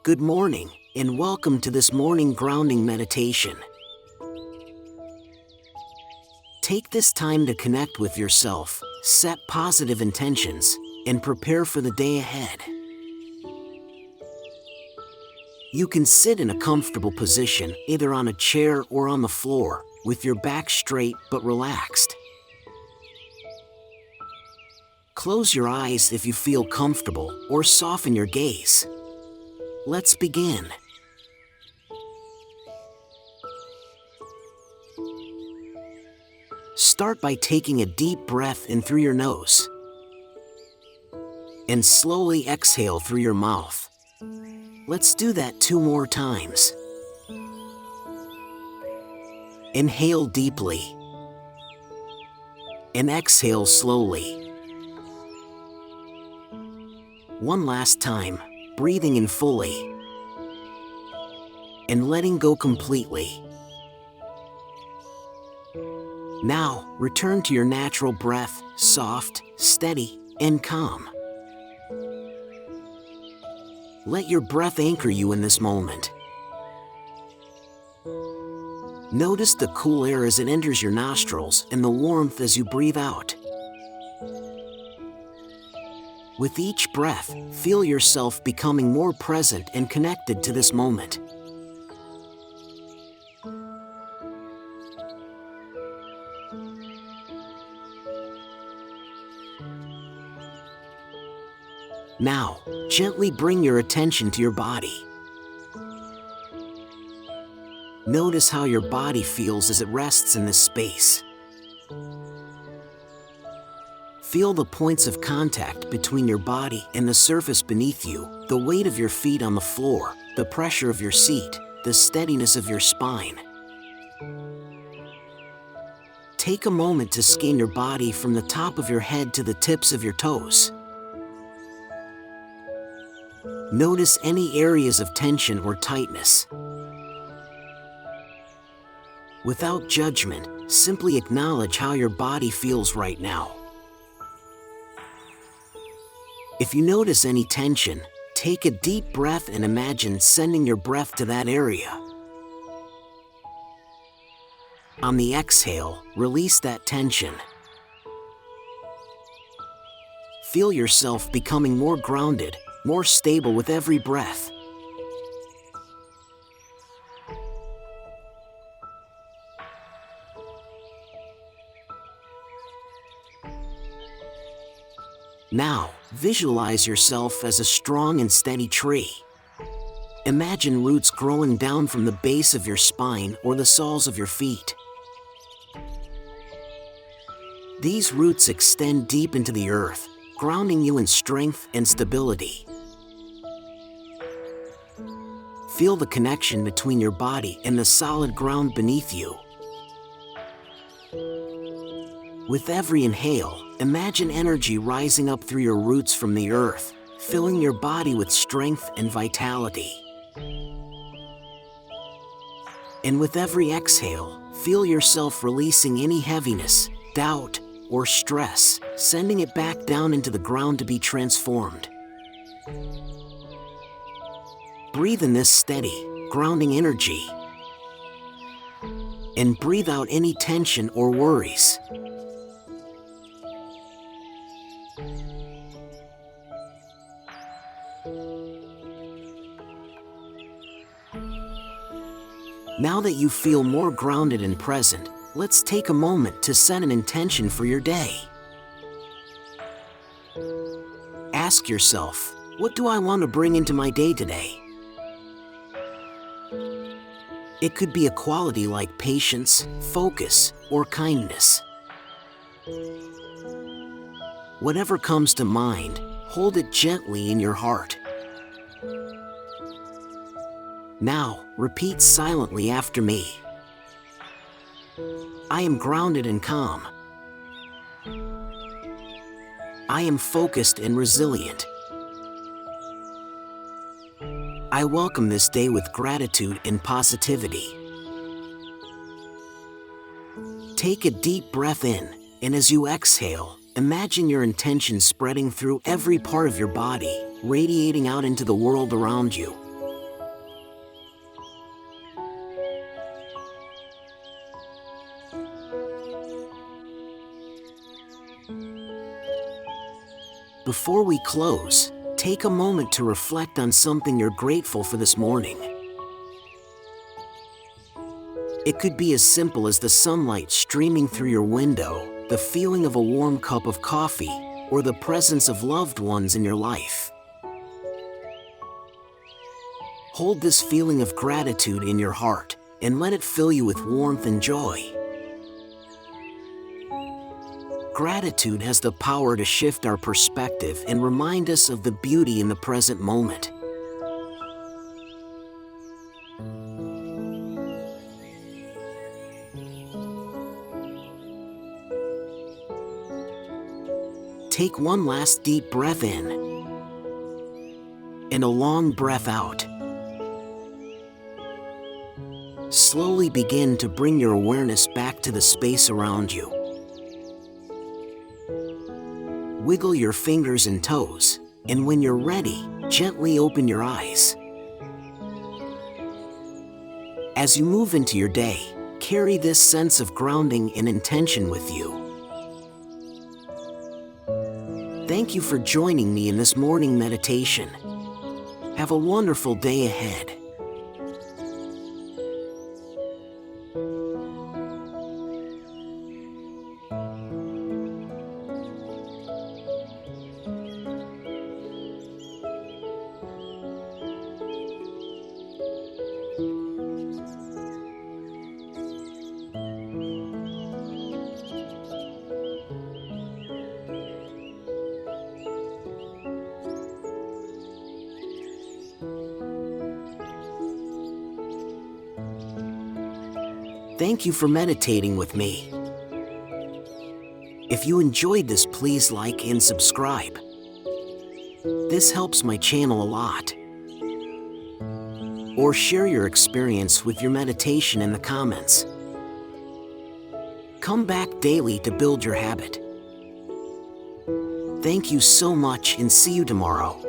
Good morning, and welcome to this morning grounding meditation. Take this time to connect with yourself, set positive intentions, and prepare for the day ahead. You can sit in a comfortable position, either on a chair or on the floor, with your back straight but relaxed. Close your eyes if you feel comfortable, or soften your gaze. Let's begin. Start by taking a deep breath in through your nose and slowly exhale through your mouth. Let's do that 2 more times. Inhale deeply and exhale slowly. One last time, breathing in fully and letting go completely. Now, return to your natural breath, soft, steady, and calm. Let your breath anchor you in this moment. Notice the cool air as it enters your nostrils and the warmth as you breathe out. With each breath, feel yourself becoming more present and connected to this moment. Now, gently bring your attention to your body. Notice how your body feels as it rests in this space. Feel the points of contact between your body and the surface beneath you, the weight of your feet on the floor, the pressure of your seat, the steadiness of your spine. Take a moment to scan your body from the top of your head to the tips of your toes. Notice any areas of tension or tightness. Without judgment, simply acknowledge how your body feels right now. If you notice any tension, take a deep breath and imagine sending your breath to that area. On the exhale, release that tension. Feel yourself becoming more grounded, more stable with every breath. Now, visualize yourself as a strong and steady tree. Imagine roots growing down from the base of your spine or the soles of your feet. These roots extend deep into the earth, grounding you in strength and stability. Feel the connection between your body and the solid ground beneath you. With every inhale, imagine energy rising up through your roots from the earth, filling your body with strength and vitality. And with every exhale, feel yourself releasing any heaviness, doubt, or stress, sending it back down into the ground to be transformed. Breathe in this steady, grounding energy, and breathe out any tension or worries. Now that you feel more grounded and present, let's take a moment to set an intention for your day. Ask yourself, what do I want to bring into my day today? It could be a quality like patience, focus, or kindness. Whatever comes to mind, hold it gently in your heart. Now, repeat silently after me. I am grounded and calm. I am focused and resilient. I welcome this day with gratitude and positivity. Take a deep breath in, and as you exhale, imagine your intention spreading through every part of your body, radiating out into the world around you. Before we close, take a moment to reflect on something you're grateful for this morning. It could be as simple as the sunlight streaming through your window, the feeling of a warm cup of coffee, or the presence of loved ones in your life. Hold this feeling of gratitude in your heart and let it fill you with warmth and joy. Gratitude has the power to shift our perspective and remind us of the beauty in the present moment. Take one last deep breath in and a long breath out. Slowly begin to bring your awareness back to the space around you. Wiggle your fingers and toes, and when you're ready, gently open your eyes. As you move into your day, carry this sense of grounding and intention with you. Thank you for joining me in this morning meditation. Have a wonderful day ahead. Thank you for meditating with me. If you enjoyed this, please like and subscribe. This helps my channel a lot. Or share your experience with your meditation in the comments. Come back daily to build your habit. Thank you so much and see you tomorrow.